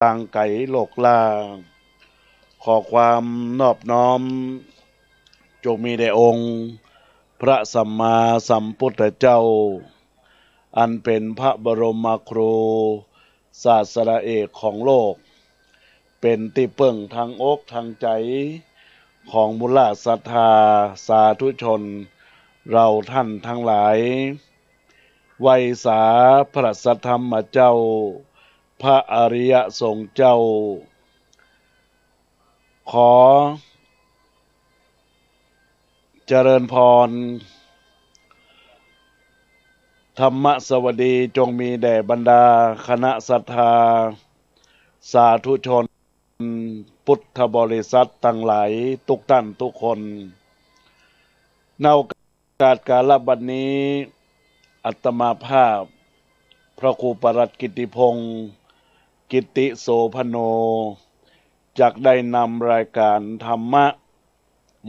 ทางไกลโลกล่าขอความนอบน้อมจงมีแด่องค์พระสัมมาสัมพุทธเจ้าอันเป็นพระบรมครูศาสดาเอกของโลกเป็นที่พึ่งทางอกทางใจของบุรุษศรัทธาสาธุชนเราท่านทั้งหลายไวยสาพระสัทธรรมเจ้าพระอริยสงฆ์เจ้าขอเจริญพรธรรมสวัสดีจงมีแด่บรรดาคณะศรัทธาสาธุชนพุทธบริษัททั้งหลายทุกท่านทุกคนในโอกาสกาลบัดนี้อัตมาภาพพระครูปรัตกิติพงศ์กิติโสพโนจักได้นำรายการธรรมะ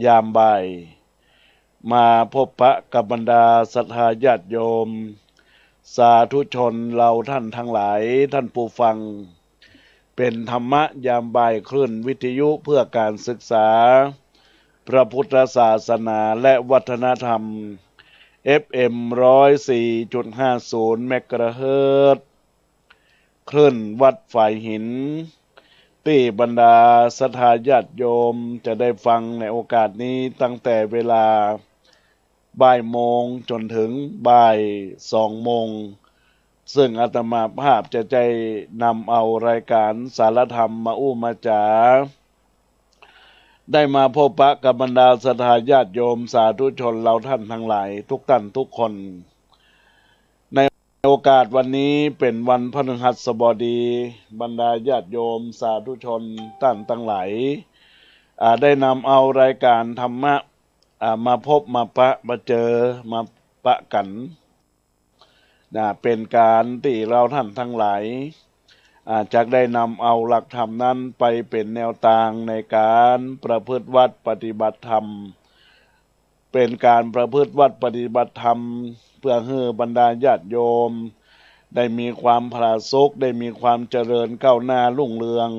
ยามบ่ายมาพบปะกับบรรดาศรัทธาญาติโยมสาธุชนเราท่านทั้งหลายท่านผู้ฟังเป็นธรรมะยามบ่ายคลื่นวิทยุเพื่อการศึกษาพระพุทธศาสนาและวัฒนธรรม FM 104.50 เมกะเฮิรตซ์คลื่นวัดฝ่ายหินที่บรรดาศรัทธาญาติโยมจะได้ฟังในโอกาสนี้ตั้งแต่เวลาบ่ายโมงจนถึงบ่าย2 โมงซึ่งอาตมาภาพจะได้นำเอารายการสารธรรมมาอู้มาจาได้มาพบปะกับบรรดาศรัทธาญาติโยมสาธุชนเราท่านทั้งหลายทุกท่านทุกคนในโอกาสวันนี้เป็นวันพฤหัสบดีบรรดาญาติโยมสาธุชนท่านทั้งหลายได้นำเอารายการธรรมะมาพบมาปะมาเจอมาปะกันเป็นการที่เราท่านทั้งหลายจะได้นำเอาหลักธรรมนั้นไปเป็นแนวทางในการประพฤติวัดปฏิบัติธรรมเป็นการประพฤติวัดปฏิบัติธรรมเพื่อให้บรรดาญาติโยมได้มีความผาสุกได้มีความเจริญก้าวหน้ารุ่งเรือง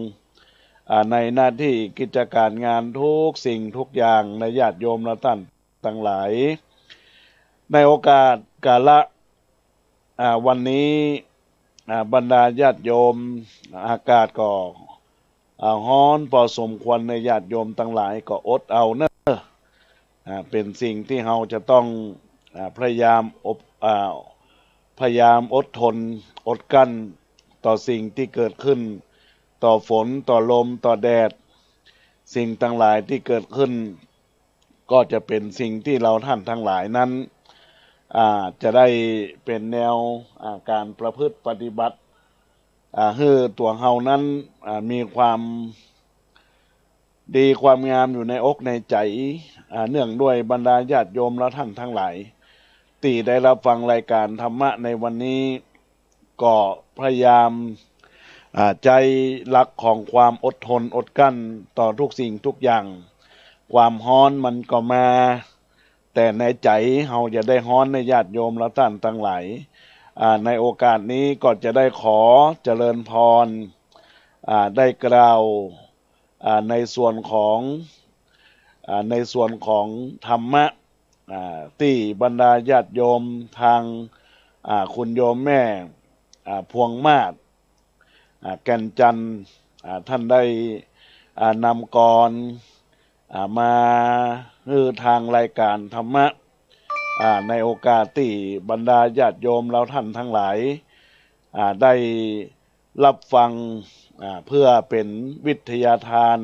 ในหน้าที่กิจการงานทุกสิ่งทุกอย่างในญาติโยมและท่านทั้งหลายในโอกาสกาละวันนี้บรรดาญาติโยมอากาศก็ร้อนพอสมควรในญาติโยมทั้งหลายก็อดเอาเนอะเป็นสิ่งที่เราจะต้องพยายามอดทนอดกั้นต่อสิ่งที่เกิดขึ้นต่อฝนต่อลมต่อแดดสิ่งทั้งหลายที่เกิดขึ้นก็จะเป็นสิ่งที่เราท่านทั้งหลายนั้นจะได้เป็นแนวการประพฤติปฏิบัติให้ตัวเฮานั้นมีความดีความงามอยู่ในอกในใจเนื่องด้วยบรรดาญาติโยมและท่านทั้งหลายที่ได้รับฟังรายการธรรมะในวันนี้ก็พยายามใจรักของความอดทนอดกั้นต่อทุกสิ่งทุกอย่างความฮ้อนมันก็มาแต่ในใจเราจะได้ฮ้อนในญาติโยมและท่านทั้งหลายในโอกาสนี้ก็จะได้ขอเจริญพรได้กล่าวในส่วนของธรรมะที่บรรดาญาติโยมทางคุณโยมแม่พวงมาศแก่นจันทร์ท่านได้นำกรมาทางรายการธรรมะในโอกาสที่บรรดาญาติโยมเราท่านทั้งหลายได้รับฟังเพื่อเป็นวิทยาทาน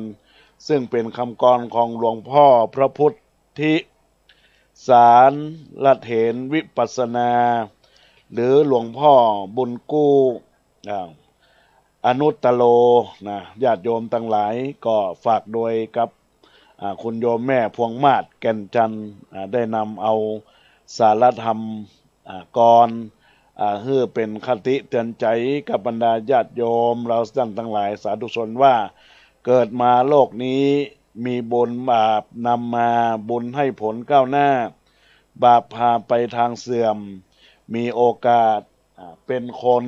ซึ่งเป็นคำกรของหลวงพ่อพระพุทธสารละเถรวิปัสสนาหรือหลวงพ่อบุญกู้อนุตตโลญาติโยมทั้งหลายก็ฝากโดยกับคุณโยมแม่พวงมาศแก่นจันทร์ได้นำเอาสารธรรมกรให้เป็นคติเตือนใจกับบรรดาญาติโยมเราท่านทั้งหลายสาธุชนว่าเกิดมาโลกนี้มีบุญบาปนำมาบุญให้ผลก้าวหน้าบาปพาไปทางเสื่อมมีโอกาสเป็นคน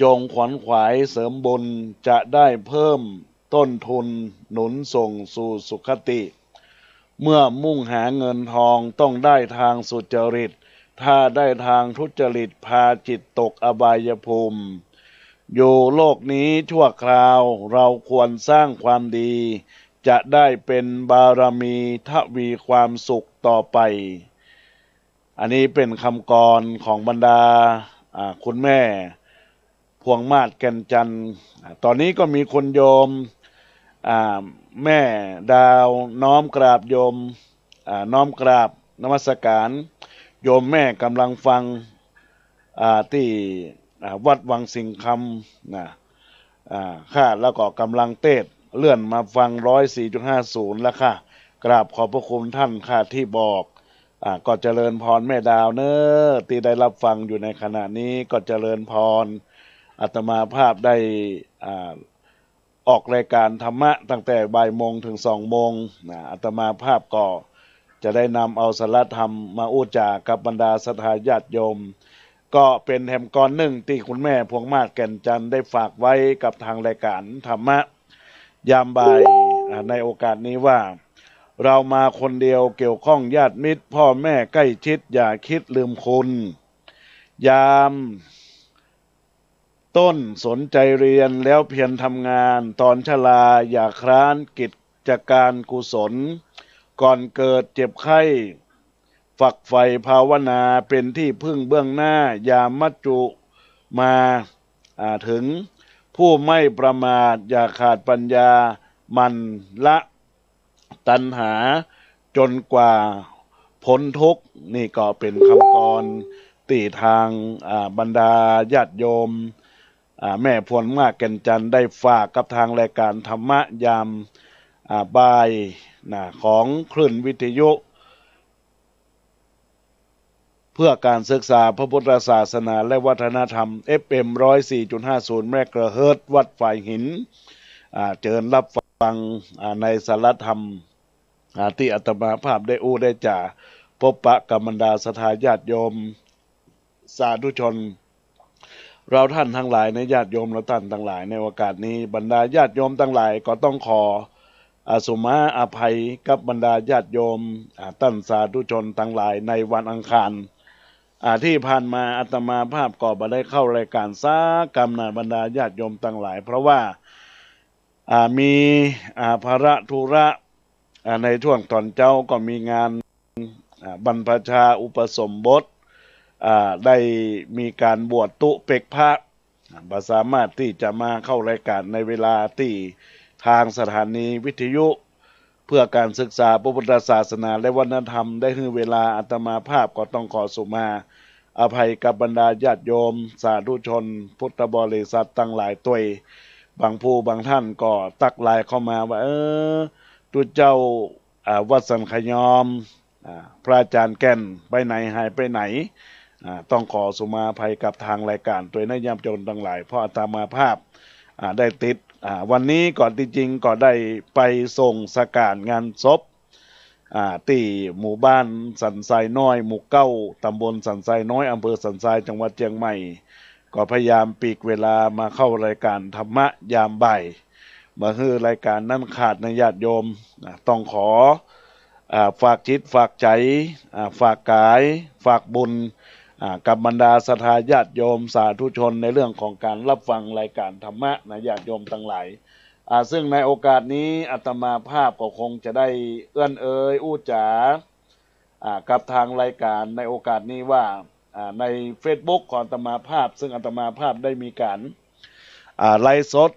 จงขวนขวายเสริมบุญจะได้เพิ่มต้นทุนหนุนส่งสู่สุขติ เมื่อมุ่งหาเงินทองต้องได้ทางสุจริต ถ้าได้ทางทุจริตพาจิตตกอบายภูมิ อยู่โลกนี้ชั่วคราวเราควรสร้างความดี จะได้เป็นบารมีทวีความสุขต่อไป อันนี้เป็นคำกรของบรรดาคุณแม่พวงมาศแก่นจันทร์ตอนนี้ก็มีคนโยมแม่ดาวน้อมกราบโยมน้อมกราบนมัสการโยมแม่กำลังฟังที่วัดวังสิงคำค่ะแล้วก็กำลังเทศเลื่อนมาฟัง104.50แล้วค่ะกราบขอบพระคุณท่านค่ะที่บอกก็เจริญพรแม่ดาวเนอะที่ได้รับฟังอยู่ในขณะนี้ก็เจริญพรอาตมาภาพได้ออกรายการธรรมะตั้งแต่บ่ายโมงถึง2 โมงอาตมาภาพก็จะได้นำเอาสาระธรรมมาอู้จากับบรรดาศรัทธาญาติโยมก็เป็นแห่มกรหนึ่งที่คุณแม่พวงมาศแก่นจันทร์ได้ฝากไว้กับทางรายการธรรมะยามบ่ายในโอกาสนี้ว่าเรามาคนเดียวเกี่ยวข้องญาติมิตรพ่อแม่ใกล้ชิดอย่าคิดลืมคุณยามต้นสนใจเรียนแล้วเพียรทำงานตอนชราอย่าคร้านกิจการกุศลก่อนเกิดเจ็บไข้ฝักใฝ่ภาวนาเป็นที่พึ่งเบื้องหน้าอย่ามัจจุมาถึงผู้ไม่ประมาทอย่าขาดปัญญามันละตัณหาจนกว่าพ้นทุกข์นี่ก็เป็นคำกรตีทางบรรดาญาติโยมแม่พวงมาศแก่นจันทร์ได้ฝากกับทางรายการธรรมะยามบ่ายของคลื่นวิทยุเพื่อการศึกษาพระพุทธศาสนาและวัฒนธรรม FM 104.50 เมกะเฮิรตซ์วัดฝ่ายหินเชิญรับฟังในสารธรรมที่อาตมาภาพได้อู้ได้จ่าพบปะกับบรรดาศรัทธาญาติโยมสาธุชนเราท่านทั้งหลายในญาติโยมเราท่านทั้งหลายในโอกาสนี้บรรดาญาติโยมทั้งหลายก็ต้องขอสุมาอภัยกับบรรดาญาติโยมท่านสาธุชนทั้งหลายในวันอังคารที่ผ่านมาอาตมาภาพก็บ่ได้เข้ารายการสากรรมบรรดาญาติโยมทั้งหลายเพราะว่ามีภาระธุระในช่วงตอนเจ้าก็มีงานบรรพชาอุปสมบทได้มีการบวชตุเป็กพระสามารถที่จะมาเข้ารายการในเวลาที่ทางสถานีวิทยุเพื่อการศึกษาพระพุทธศาสนาและวัฒนธรรมได้ให้เวลาอาตมาภาพก็ต้องขอสุมาอภัยกับบรรดาญาติโยมสาธุชนพุทธบริษัทตั้งหลายตัวบางผู้บางท่านก็ตักไลน์เข้ามาว่าตุเจ้าวัดสันขยอมพระอาจารย์แก่นไปไหนหายไปไหนต้องขอสุมาภัยกับทางรายการตัวนายามโจรทั้งหลายเพราะอาตมาภาพได้ติดวันนี้ก่อนที่จริงก็ได้ไปส่งสการงานศพที่หมู่บ้านสันทรายน้อยหมู่9ตำบลสันทรายน้อยอำเภอสันทรายจังหวัดเชียงใหม่ก็พยายามปีกเวลามาเข้ารายการธรรมะยามบ่ายมาคือรายการนั้นขาดในญาติโยมต้องขอฝากจิตฝากใจฝากกายฝากบุญกับบรรดาศรัทธาญาติโยมสาธุชนในเรื่องของการรับฟังรายการธรรมะนะญาติโยมทั้งหลายซึ่งในโอกาสนี้อาตมาภาพก็คงจะได้เอื้อนเอ่ยอู้จ๋ากับทางรายการในโอกาสนี้ว่าใน Facebook ของอาตมาภาพซึ่งอาตมาภาพได้มีการไลฟ์สด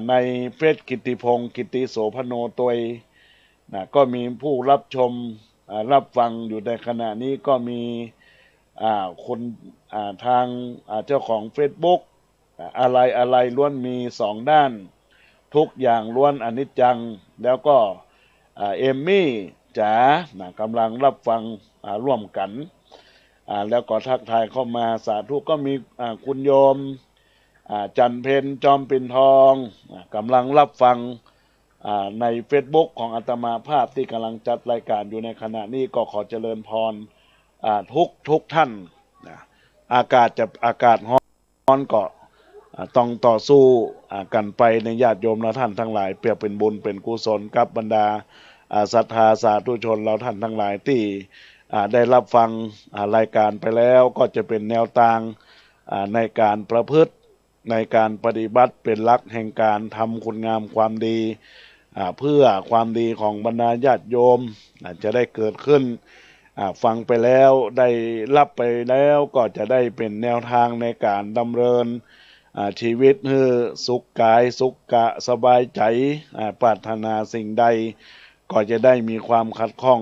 ในเฟซกิตติพงศ์กิตติโสพโนตัวก็มีผู้รับชมรับฟังอยู่ในขณะนี้ก็มีคนทางเจ้าของ Facebook อะไรล้วนมี2 ด้านทุกอย่างล้วนอนิจจังแล้วก็เอมมี่จ๋ากำลังรับฟังร่วมกันแล้วก็ทักทายเข้ามาสาธุก็มีคุณโยมจันเพ็ญจอมปิ่นทองกำลังรับฟังใน Facebook ของอาตมาภาพที่กำลังจัดรายการอยู่ในขณะนี้ก็ขอเจริญพรทุกท่านอากาศร้อนก็ ต้องต่อสู้กันไปในญาติโยมเราท่านทั้งหลายเพื่อเป็นบุญเป็นกุศลกับบรรดาศรัทธาสาธุชนเราท่านทั้งหลายที่ได้รับฟังรายการไปแล้วก็จะเป็นแนวทางในการประพฤติในการปฏิบัติเป็นหลักแห่งการทำคุณงามความดีเพื่อความดีของบรรดาญาติโยมจะได้เกิดขึ้นฟังไปแล้วได้รับไปแล้วก็จะได้เป็นแนวทางในการดำเนินชีวิตให้สุขกายสุขกะสบายใจปรารถนาสิ่งใดก็จะได้มีความขัดข้อง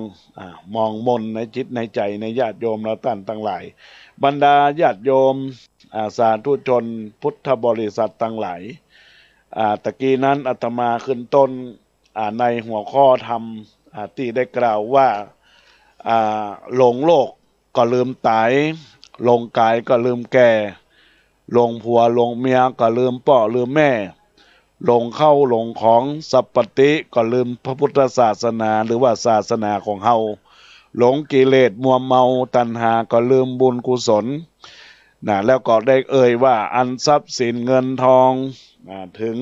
มองมนในจิตในใจในญาติโยมเราท่านทั้งหลายบรรดาญาติโยมสาธุชนพุทธบริษัททั้งหลายตะกี้นั้นอาตมาขึ้นต้นในหัวข้อธรรมที่ได้กล่าวว่าหลงโลกก็ลืมตายหลงกายก็ลืมแก่หลงผัวหลงเมียก็ลืมพ่อลืมแม่หลงเข้าหลงของสัพพติก็ลืมพระพุทธศาสนาหรือว่าศาสนาของเฮาหลงกิเลสมัวเมาตัณหาก็ลืมบุญกุศลแล้วก็ได้เอ่ยว่าอันทรัพย์สินเงินทองถึง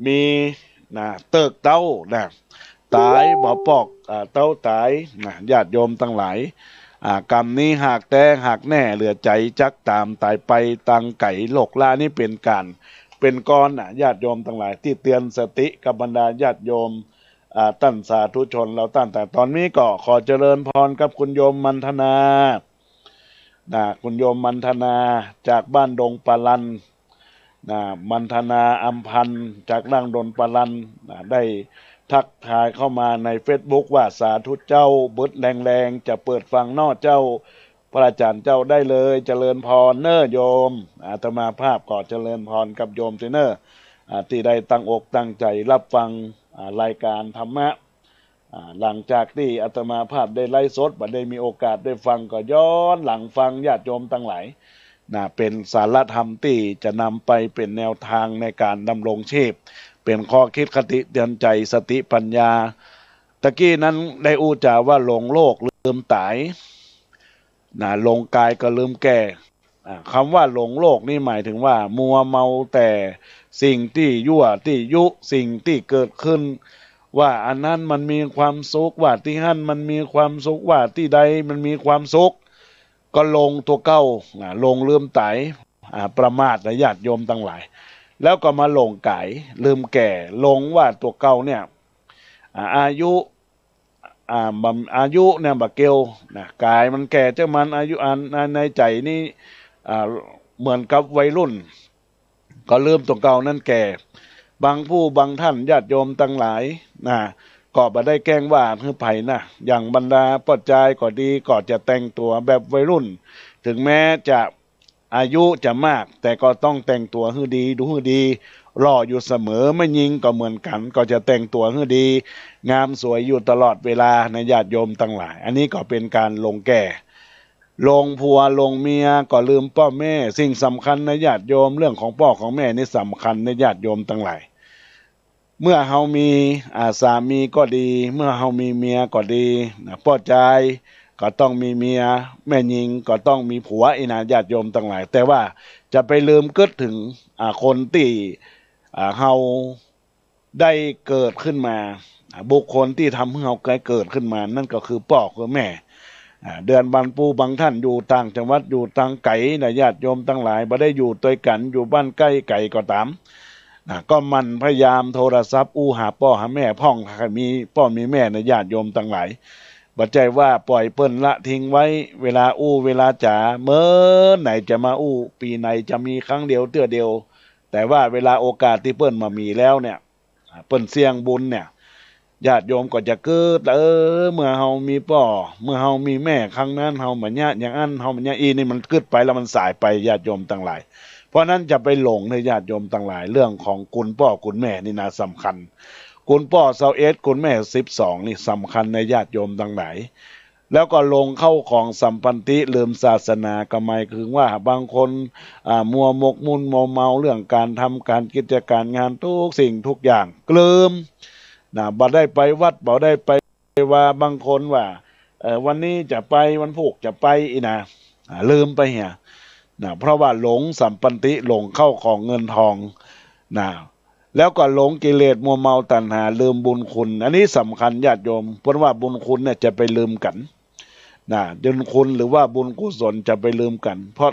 มีเติกเต้าตายบ่ปอกเต้าตายญาติโยมทั้งหลายกรรมนี้หากแต่หากแน่เหลือใจจักตามตายไปตังไก่โลกล่านี่เป็นการเป็นก้อนญาติโยมทั้งหลายที่เตือนสติกับบรรดาญาติโยมตั้นสาธุชนเราตั้นแต่ตอนนี้ก็ขอเจริญพรกับคุณโยมมันธนาคุณโยมมันธนาจากบ้านดงปาลันมันธนาอัมพันธ์จากนั่งดนปาลันได้ทักทายเข้ามาใน Facebook ว่าสาธุเจ้าบึดแรงๆจะเปิดฟังนอเจ้าพระอาจารย์เจ้าได้เลยเจริญพรเนอโยมอาตมาภาพก็เจริญพรกับโยมเนอที่ได้ตั้งอกตั้งใจรับฟังรายการธรรมะหลังจากที่อาตมาภาพได้ไลฟ์สดบัดได้มีโอกาสได้ฟังก็ย้อนหลังฟังญาติโยมทั้งหลายเป็นสารธรรมที่จะนำไปเป็นแนวทางในการดำรงชีพเป็นข้อคิดคติเตือนใจสติปัญญาตะกี้นั้นได้อูจาว่าหลงโลกลืมตายหลงกายก็ลืมแก่คำว่าหลงโลกนี่หมายถึงว่ามัวเมาแต่สิ่งที่ยั่วที่ยุสิ่งที่เกิดขึ้นว่าอันนั้นมันมีความสุขว่าที่นั่นมันมีความสุขว่าที่ใดมันมีความสุขก็ลงตัวเก้าลงลืมตายประมาทและญาติโยมทั้งหลายแล้วก็มาหลงกายลืมแก่หลงว่าตัวเก่าเนี่ยอายุอายุเนี่ยบะเกลกายมันแก่เจ้ามันอายุในใจนี่เหมือนกับวัยรุ่นก็ลืมตัวเก่านั่นแก่บางผู้บางท่านญาติโยมทั้งหลายก็บ่ได้แกล้งว่าคือไผ่อย่างบรรดาปัจจัยก็ดีก็จะแต่งตัวแบบวัยรุ่นถึงแม้จะอายุจะมากแต่ก็ต้องแต่งตัวให้ดีดูให้ดีรออยู่เสมอไม่ยิงก็เหมือนกันก็จะแต่งตัวให้ดีงามสวยอยู่ตลอดเวลาในญาติโยมทั้งหลายอันนี้ก็เป็นการลงแก่ลงผัวลงเมียก็ลืมพ่อแม่สิ่งสำคัญในญาติโยมเรื่องของพ่อของแม่นี่สำคัญในญาติโยมทั้งหลายเมื่อเฮามีสามีก็ดีเมื่อเฮามีเมียก็ดีพ่อใจก็ต้องมีเมียแม่หญิงก็ต้องมีผัวญาติโยมทั้งหลายแต่ว่าจะไปลืมกึดถึงคนที่เฮาได้เกิดขึ้นมาบุคคลที่ทำให้เฮาเกิดขึ้นมานั่นก็คือพ่อคือแม่เดือนบางปูบางท่านอยู่ต่างจังหวัดอยู่ต่างไกลญาติโยมทั้งหลายบ่ได้อยู่ด้วยกันอยู่บ้านใกล้ไกลก็ตามก็มันพยายามโทรศัพท์หาพ่อหาแม่พ่องมีพ่อมีแม่ในญาติโยมทั้งหลายบัดใจว่าปล่อยเปิ้นละทิ้งไว้เวลาเวลาจ๋าเมื่อไหนจะมาปีไหนจะมีครั้งเดียวเตื้อเดียวแต่ว่าเวลาโอกาสที่เปิ้นมามีแล้วเนี่ยเปิ้นเสี่ยงบุญเนี่ยญาติโยมก็จะเกิดเมื่อเฮามีพ่อเมื่อเฮามีแม่ครั้งนั้นเฮาเหมือนอย่างอันเฮาเหมือนนี่มันเกิดไปแล้วมันสายไปญาติโยมทั้งหลายเพราะนั้นจะไปหลงในญาติโยมทั้งหลายเรื่องของคุณพ่อคุณแม่นี่น่าสำคัญคุณพ่อ21คุณแม่12นี่สำคัญในญาติโยมทั้งหลายแล้วก็ลงเข้าของสัมพันธิลืมศาสนาก็หมายถึงว่าบางคนมัวหมกมุ่นมัวเมาเรื่องการทำการกิจการงานทุกสิ่งทุกอย่างลืมบ่ได้ไปวัดบ่ได้ไปว่าบางคนว่าวันนี้จะไปวันพุธจะไปลืมไปเหี่ย นะเพราะว่าหลงสัมปันติหลงเข้าของเงินทองนะแล้วก็หลงกิเลสมัวเมาตัณหาลืมบุญคุณอันนี้สำคัญญาติโยมเพราะว่าบุญคุณเนี่ยจะไปลืมกันนะบุญคุณหรือว่าบุญกุศลจะไปลืมกันเพราะ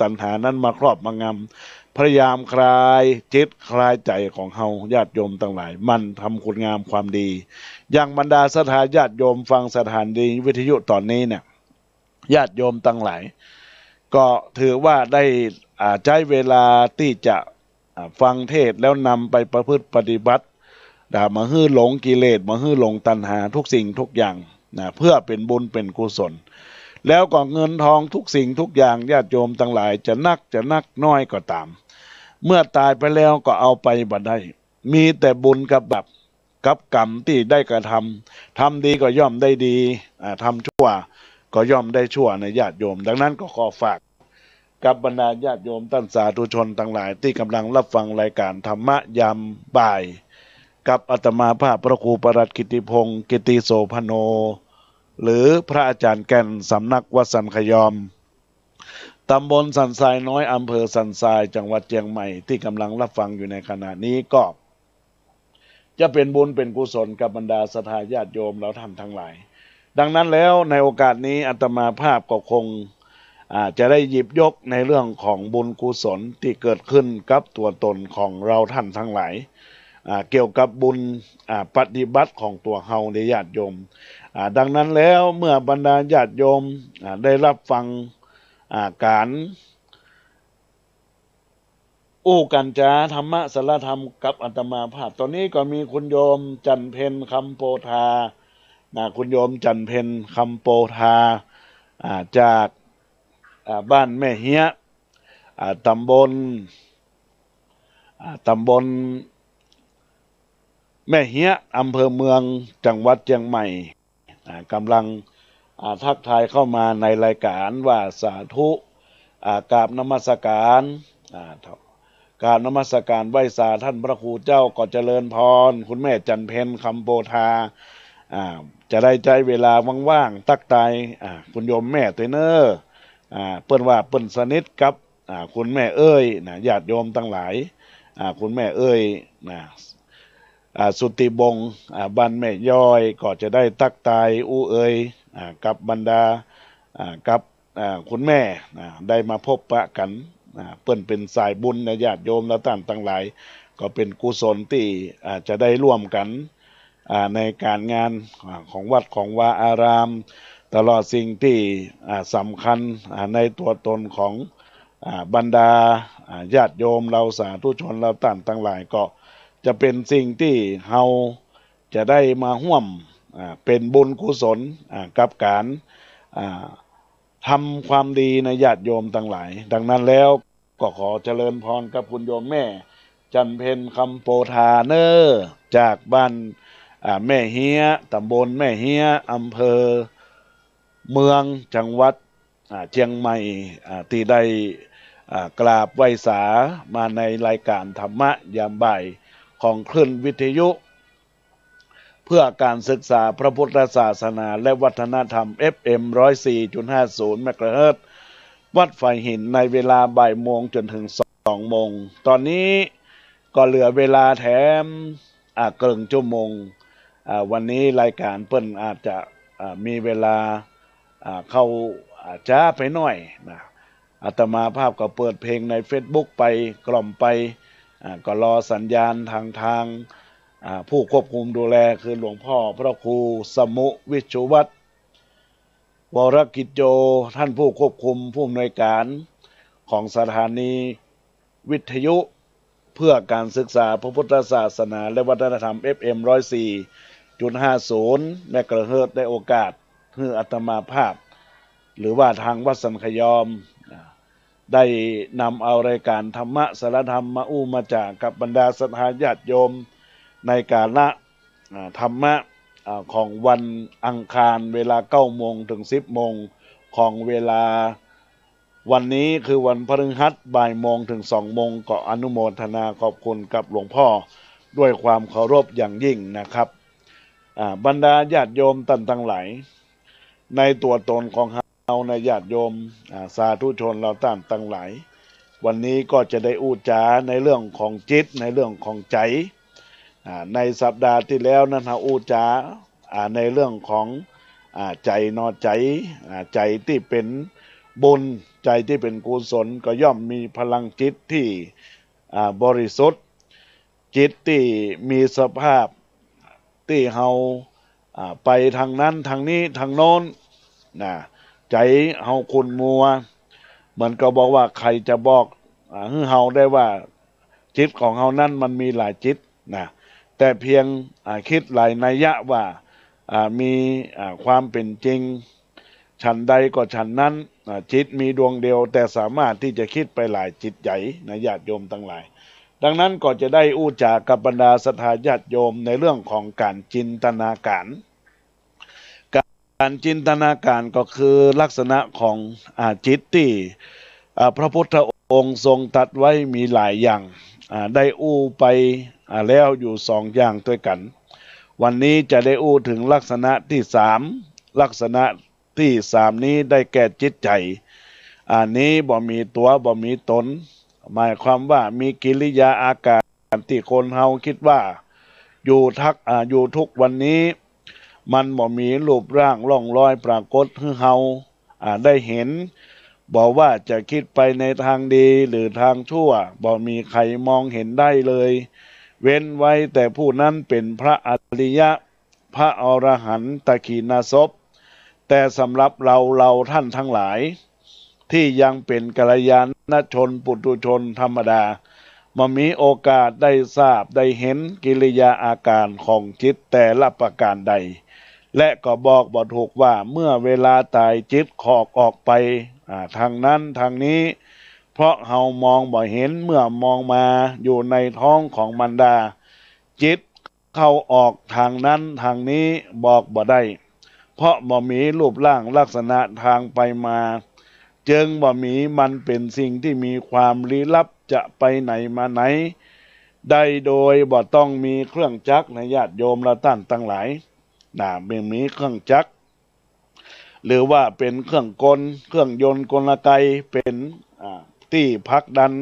ตัณหานั้นมาครอบมางำพยายามคลายจิตคลายใจของเฮาญาติโยมทั้งหลายมันทำคุณงามความดีอย่างบรรดาศรัทธาญาติโยมฟังสถานีวิทยุตอนนี้เนี่ยญาติโยมทั้งหลายก็ถือว่าได้ใช้เวลาที่จะฟังเทศแล้วนำไปประพฤติปฏิบัติมาฮื้อหลงกิเลสมาฮื้อหลงตัณหาทุกสิ่งทุกอย่างนะเพื่อเป็นบุญเป็นกุศลแล้วก็เงินทองทุกสิ่งทุกอย่างญาติโยมทั้งหลายจะนักน้อยก็ตามเมื่อตายไปแล้วก็เอาไปบ่ได้มีแต่บุญกับแบบกับกรรมที่ได้กระทำดีก็ย่อมได้ดีทำชั่วก็ย่อมได้ชั่วในญาติโยมดังนั้นก็ขอฝากกับบรรดาญาติโยมท่านสาธุชนทั้งหลายที่กำลังรับฟังรายการธรรมะยามบ่ายกับอาตมาภาพพระครูประหลัดกิติพงศ์กิติโสพโนหรือพระอาจารย์แก่นสำนักวัดสันขยอมตำบลสันทรายน้อยอำเภอสันทรายจังหวัดเชียงใหม่ที่กำลังรับฟังอยู่ในขณะนี้ก็จะเป็นบุญเป็นกุศลกับบรรดาศรัทธาญาติโยมเราท่านทั้งหลายดังนั้นแล้วในโอกาสนี้อาตมาภาพก็คงจะได้หยิบยกในเรื่องของบุญกุศลที่เกิดขึ้นกับตัวตนของเราท่านทั้งหลายเกี่ยวกับบุญปฏิบัติของตัวเฮาในญาติโยมดังนั้นแล้วเมื่อบรรดาญาติโยมได้รับฟังการอู้กันจาธรรมะสารธรรมกับอาตมาภาพตอนนี้ก็มีคุณโยมจันเพญคำโปธาคุณโยมจันเพญคำโปธาจากบ้านแม่เฮียตำบลแม่เฮียอำเภอเมืองจังหวัดเชียงใหม่กำลังทักทายเข้ามาในรายการว่าสาธุกราบนมัสการกราบนมัสการไหว้สาท่านพระครูเจ้าก็เจริญพรคุณแม่จันเพญคำโปธาจะได้ใจเวลาว่างๆตักตายคุณโยมแม่ตัวเนอเปิ้นว่าเปิ้นสนิทกับคุณแม่เอ้ยญาติโยมทั้งหลายคุณแม่เอ้ยสุติบงบ้านแม่ย้อยก็จะได้ตักตายอู้เอ้ยกับบรรดากับคุณแม่ได้มาพบปะกันเปิ้นเป็นสายบุญในญาติโยมและท่านทั้งหลายก็เป็นกุศลที่จะได้ร่วมกันในการงานของวัดของวาอารามตลอดสิ่งที่สำคัญในตัวตนของบรรดาญาติโยมเราสาธุชนเราท่านทั้งหลายก็จะเป็นสิ่งที่เฮาจะได้มาร่วมเป็นบุญกุศลกับการทำความดีในญาติโยมทั้งหลายดังนั้นแล้วก็ขอเจริญพรกับคุณโยมแม่จันเพญคำโปธาเนอร์จากบ้านแม่เฮียตำบลแม่เฮียอำเภอเมืองจังหวัดเชียงใหม่ที่ได้กราบไหว้สามาในรายการธรรมะยามบ่ายของคลื่นวิทยุเพื่อการศึกษาพระพุทธศาสนาและวัฒนธรรม FM 104.50 เมกะเฮิรตซ์วัดไฟหินในเวลาบ่ายโมงจนถึง2 โมงตอนนี้ก็เหลือเวลาแถมเกินชั่วโมงวันนี้รายการเปิ้นอาจจะมีเวลาเข้าช้าไปหน่อยนะอาตมาภาพก็เปิดเพลงใน Facebook ไปกล่อมไปก็รอสัญญาณทางผู้ควบคุมดูแลคือหลวงพ่อพระครูสมุวิชุวัฒน์วรกิจโจท่านผู้ควบคุมผู้อำนวยการของสถานีวิทยุเพื่อการศึกษาพระพุทธศาสนาและวัฒนธรรม FM 104.50 เมกะเฮิรตซ์ได้โอกาสให้อาตมาภาพหรือว่าทางวัดสันขยอมได้นำเอารายการธรรมะสารธรรมมาอู้มาจากกับบรรดาศรัทธาญาติโยมในกาลธรรมะของวันอังคารเวลา 9 โมงถึง 10 โมงของเวลาวันนี้คือวันพฤหัสบ่ายโมงถึง 2 โมงก็อนุโมทนาขอบคุณกับหลวงพ่อด้วยความเคารพอย่างยิ่งนะครับบรรดาญาติโยมท่านทั้งหลายในตัวตนของ เอาในญาติโยมสาธุชนเราตั้งหลายวันนี้ก็จะได้อู้จาในเรื่องของจิตในเรื่องของใจในสัปดาห์ที่แล้วนั้นเราอู้จาในเรื่องของใจนอใจใจที่เป็นบุญใจที่เป็นกุศลก็ย่อมมีพลังจิตที่บริสุทธิ์จิตที่มีสภาพที่เราไปทางนั้นทางนี้ทางโน้นใจเฮาขุ่นมัวเหมือนก็บอกว่าใครจะบอกให้เฮาได้ว่าจิตของเฮานั้นมันมีหลายจิตแต่เพียงคิดหลายนัยยะว่ามีความเป็นจริงฉันใดก็ฉันนั้นจิตมีดวงเดียวแต่สามารถที่จะคิดไปหลายจิตใหญ่นะญาติโยมทั้งหลายดังนั้นก็จะได้อู้จากับบรรดาศรัทธาญาติโยมในเรื่องของการจินตนาการการจินตนาการก็คือลักษณะของจิตที่พระพุทธองค์ทรงตรัสไว้มีหลายอย่างได้อู้ไปแล้วอยู่2 อย่างด้วยกันวันนี้จะได้อู้ถึงลักษณะที่3ลักษณะที่3นี้ได้แก่จิตใจนี้บ่มีตัวบ่มีตนหมายความว่ามีกิริยาอาการที่คนเฮาคิดว่าอยู่ทุกวันนี้มันบ่มีรูปร่างร่องรอยปรากฏให้เฮาได้เห็นบอกว่าจะคิดไปในทางดีหรือทางชั่วบ่มีใครมองเห็นได้เลยเว้นไว้แต่ผู้นั้นเป็นพระอริยะพระอรหันตขีณาสพแต่สำหรับเราท่านทั้งหลายที่ยังเป็นกัลยาณชนปุถุชนธรรมดามามีโอกาสได้ทราบได้เห็นกิริยาอาการของจิตแต่ละประการใดและก็บอกบ่ถูกว่าเมื่อเวลาตายจิตขอกออกไปทางนั้นทางนี้เพราะเฮามองบ่เห็นเมื่อมองมาอยู่ในท้องของมารดาจิตเข้าออกทางนั้นทางนี้บอกบ่ได้เพราะบ่มีรูปร่างลักษณะทางไปมาจึงบ่มีมันเป็นสิ่งที่มีความลี้ลับจะไปไหนมาไหนได้โดยบ่ต้องมีเครื่องจักรในญาติโยมละท่านทั้งหลายเป็นมีเครื่องจักรหรือว่าเป็นเครื่องกลเครื่องยนต์กลไกเป็นที่พักดัน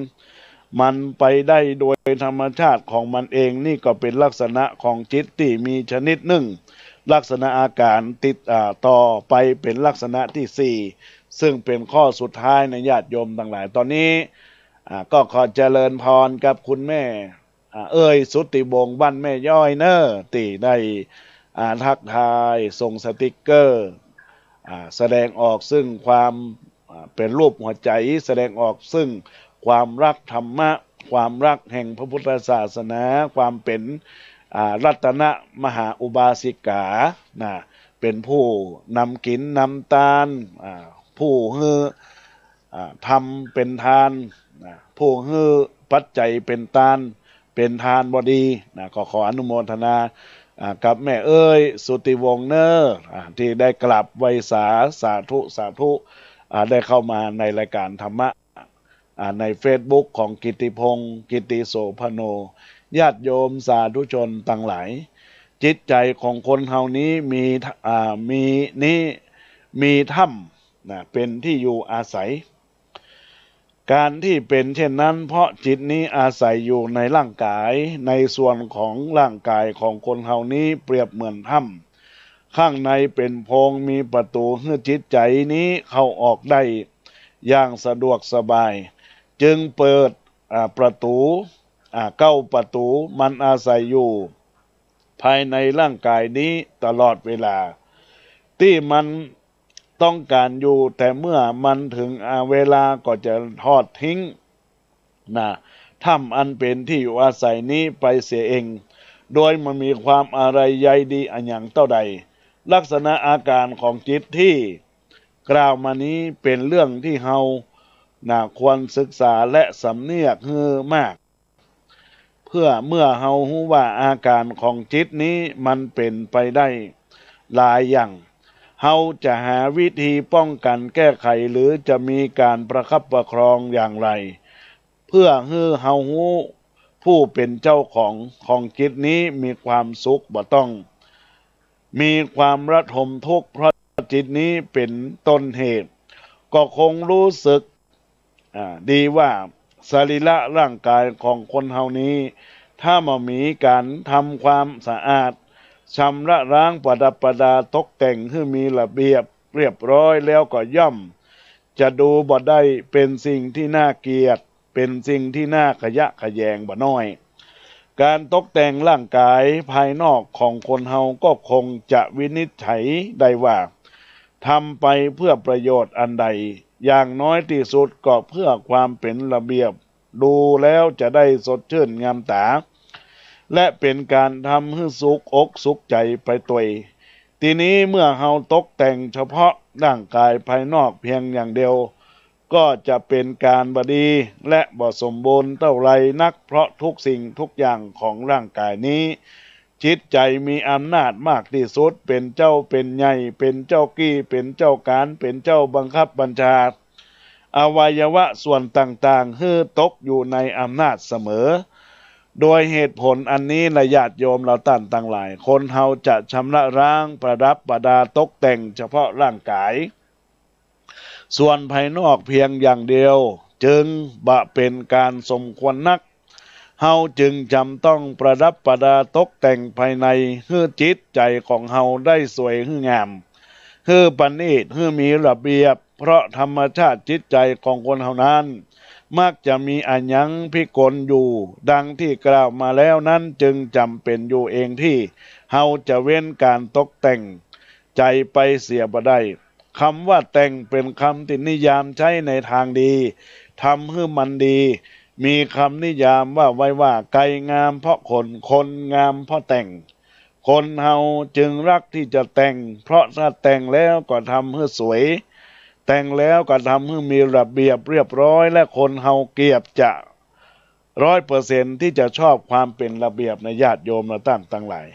มันไปได้โดยธรรมชาติของมันเองนี่ก็เป็นลักษณะของจิตที่มีชนิดหนึ่งลักษณะอาการติดต่อไปเป็นลักษณะที่4ซึ่งเป็นข้อสุดท้ายในญาติโยมทั้งหลายตอนนี้ก็ขอเจริญพรกับคุณแม่สุติวงศ์บ้านแม่ย้อยเนอที่ได้ทักทายส่งสติกเกอร์แสดงออกซึ่งความเป็นรูปหัวใจแสดงออกซึ่งความรักธรรมะความรักแห่งพระพุทธศาสนาความเป็นรัตนมหาอุบาสิกาเป็นผู้นำกินนำตาลผู้ฮือทำเป็นทานผู้ฮือปัจจัยเป็นทานบดีก็ขออนุโมทนากับแม่สุติวงศ์เนอที่ได้กลับไวสาสาธุได้เข้ามาในรายการธรรมะใน Facebook ของกิตติพงศ์กิตติโสพโนญาติโยมสาธุชนทั้งหลายจิตใจของคนเฮานี้มีถ้ำเป็นที่อยู่อาศัยการที่เป็นเช่นนั้นเพราะจิตนี้อาศัยอยู่ในร่างกายในส่วนของร่างกายของคนเฮานี้เปรียบเหมือนถ้ำข้างในเป็นโพรงมีประตูให้จิตใจนี้เข้าออกได้อย่างสะดวกสบายจึงเปิดประตูประตูมันอาศัยอยู่ภายในร่างกายนี้ตลอดเวลาที่มันต้องการอยู่แต่เมื่อมันถึงเวลาก็จะทอดทิ้งถ้ำอันเป็นที่อยู่อาศัยนี้ไปเสียเองโดยมันมีความอะไรใยดีอันอย่างเท่าใดลักษณะอาการของจิตที่กล่าวมานี้เป็นเรื่องที่เฮาควรศึกษาและสำเนียกให้มากเพื่อเมื่อเฮารู้ว่าอาการของจิตนี้มันเป็นไปได้หลายอย่างเฮาจะหาวิธีป้องกันแก้ไขหรือจะมีการประคับประคองอย่างไรเพื่อให้เฮารู้ผู้เป็นเจ้าของจิตนี้มีความสุขบ่ต้องมีความระทมทุกข์เพราะจิตนี้เป็นต้นเหตุ ก็คงรู้สึกดีว่าสรีระร่างกายของคนเฮานี้ถ้ามามีการทำความสะอาดชำระล้างประดับประดาตกแต่งให้มีระเบียบเรียบร้อยแล้วก็ย่อมจะดูบ่ได้เป็นสิ่งที่น่าเกลียดเป็นสิ่งที่น่าขยะแขยงบ่น้อยการตกแต่งร่างกายภายนอกของคนเฮาก็คงจะวินิจฉัยได้ว่าทำไปเพื่อประโยชน์อันใดอย่างน้อยที่สุดก็เพื่อความเป็นระเบียบดูแล้วจะได้สดชื่นงามตาและเป็นการทำให้สุขอกสุขใจไปตัวทีนี้เมื่อเฮาตกแต่งเฉพาะร่างกายภายนอกเพียงอย่างเดียวก็จะเป็นการบดีและบ่สมบูรณ์เท่าไรนักเพราะทุกสิ่งทุกอย่างของร่างกายนี้จิตใจมีอำนาจมากที่สุดเป็นเจ้าเป็นใหญ่เป็นเจ้ากี้เป็นเจ้าการเป็นเจ้าบังคับบัญชาอวัยวะส่วนต่างๆให้ตกอยู่ในอำนาจเสมอโดยเหตุผลอันนี้นะญาติโยมเราท่านทั้งหลายคนเฮาจะชำระล้างประดับประดาตกแต่งเฉพาะร่างกายส่วนภายนอกเพียงอย่างเดียวจึงบะเป็นการสมควรนักเฮาจึงจำต้องประดับประดาตกแต่งภายในให้จิตใจของเฮาได้สวยให้งามให้ประณีตให้มีระเบียบเพราะธรรมชาติจิตใจของคนเฮานั้นมักจะมีอันยังพิกลอยู่ดังที่กล่าวมาแล้วนั้นจึงจำเป็นอยู่เองที่เฮาจะเว้นการตกแต่งใจไปเสียบ่ได้คำว่าแต่งเป็นคำที่นิยามใช้ในทางดีทำให้มันดีมีคำนิยามว่าไว้ว่าไก่งามเพราะคนงามเพราะแต่งคนเฮาจึงรักที่จะแต่งเพราะถ้าแต่งแล้วก็ทำให้สวยแต่งแล้วก็ทำให้มีระเบียบเรียบร้อยและคนเฮาเกียบจะ100%ที่จะชอบความเป็นระเบียบในญาติโยมเราตั้งหลาย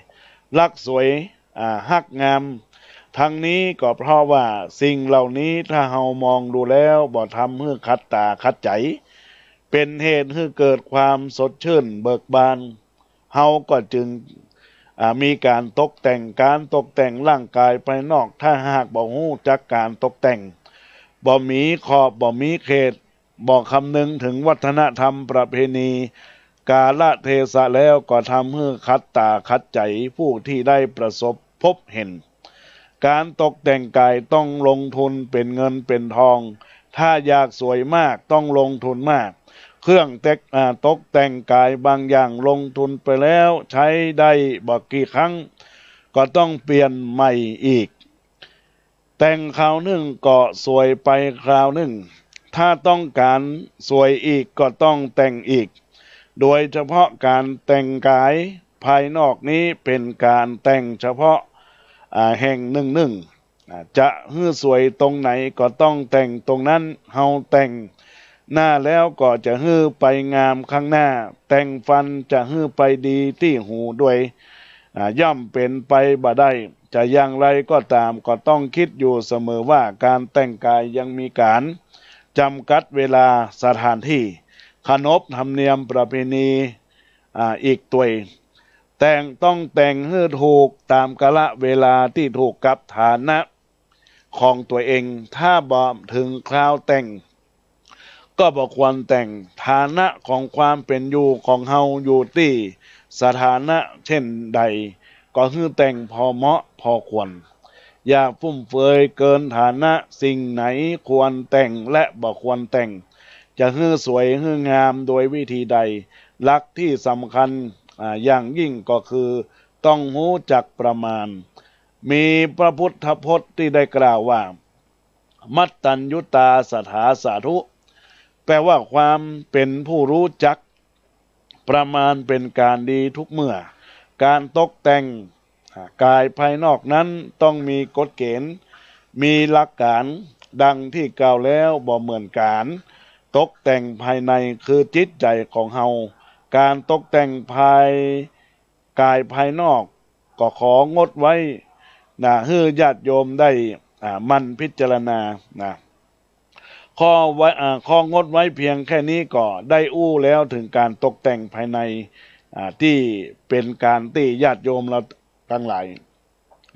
รักสวยฮักงามทั้งนี้ก็เพราะว่าสิ่งเหล่านี้ถ้าเฮามองดูแล้วบ่ทำให้คัดตาคัดใจเป็นเหตุให้เกิดความสดชื่นเบิกบานเฮาก็จึงมีการตกแต่งร่างกายภายนอกถ้าหากบ่ฮู้จักการตกแต่งบ่มีขอบบ่มีเขตบ่คำนึงถึงวัฒนธรรมประเพณีกาลเทศะแล้วก็ทำให้คัดตาคัดใจผู้ที่ได้ประสบพบเห็นการตกแต่งกายต้องลงทุนเป็นเงินเป็นทองถ้าอยากสวยมากต้องลงทุนมากเครื่องตกแต่งกายบางอย่างลงทุนไปแล้วใช้ได้บ่กี่ครั้งก็ต้องเปลี่ยนใหม่อีกแต่งคราวหนึ่งก็สวยไปคราวหนึ่งถ้าต้องการสวยอีกก็ต้องแต่งอีกโดยเฉพาะการแต่งกายภายนอกนี้เป็นการแต่งเฉพาะแห่งหนึ่งจะให้สวยตรงไหนก็ต้องแต่งตรงนั้นเฮาแต่งหน้าแล้วก็จะให้ไปงามข้างหน้าแต่งฟันจะให้ไปดีที่หูด้วยย่อมเป็นไปบ่ได้จะอย่างไรก็ตามก็ต้องคิดอยู่เสมอว่าการแต่งกายยังมีการจำกัดเวลาสถานที่ขนบธรรมเนียมประเพณีอีกตัวต้องแต่งให้ถูกตามกาลเวลาที่ถูกกับฐานะของตัวเองถ้าบ่ถึงคราวแต่งก็บ่ควรแต่งฐานะของความเป็นอยู่ของเฮาอยู่ที่สถานะเช่นใดก็คือแต่งพอเหมาะพอควรอย่าฟุ่มเฟือยเกินฐานะสิ่งไหนควรแต่งและบ่ควรแต่งจะให้สวยให้งามโดยวิธีใดหลักที่สำคัญอย่างยิ่งก็คือต้องรู้จักประมาณมีพระพุทธพจน์ที่ได้กล่าวว่ามัตตัญญุตาสถาสาธุแปลว่าความเป็นผู้รู้จักประมาณเป็นการดีทุกเมื่อการตกแต่งกายภายนอกนั้นต้องมีกฎเกณฑ์มีหลักการดังที่กล่าวแล้วบ่เหมือนการตกแต่งภายในคือจิตใจของเฮาการตกแต่งกายภายนอกก็ของดไว้ให้ญาติโยมได้มันพิจารณาของดไว้เพียงแค่นี้ก็ได้อู้แล้วถึงการตกแต่งภายในที่เป็นการที่ญาติโยมเราทั้งหลาย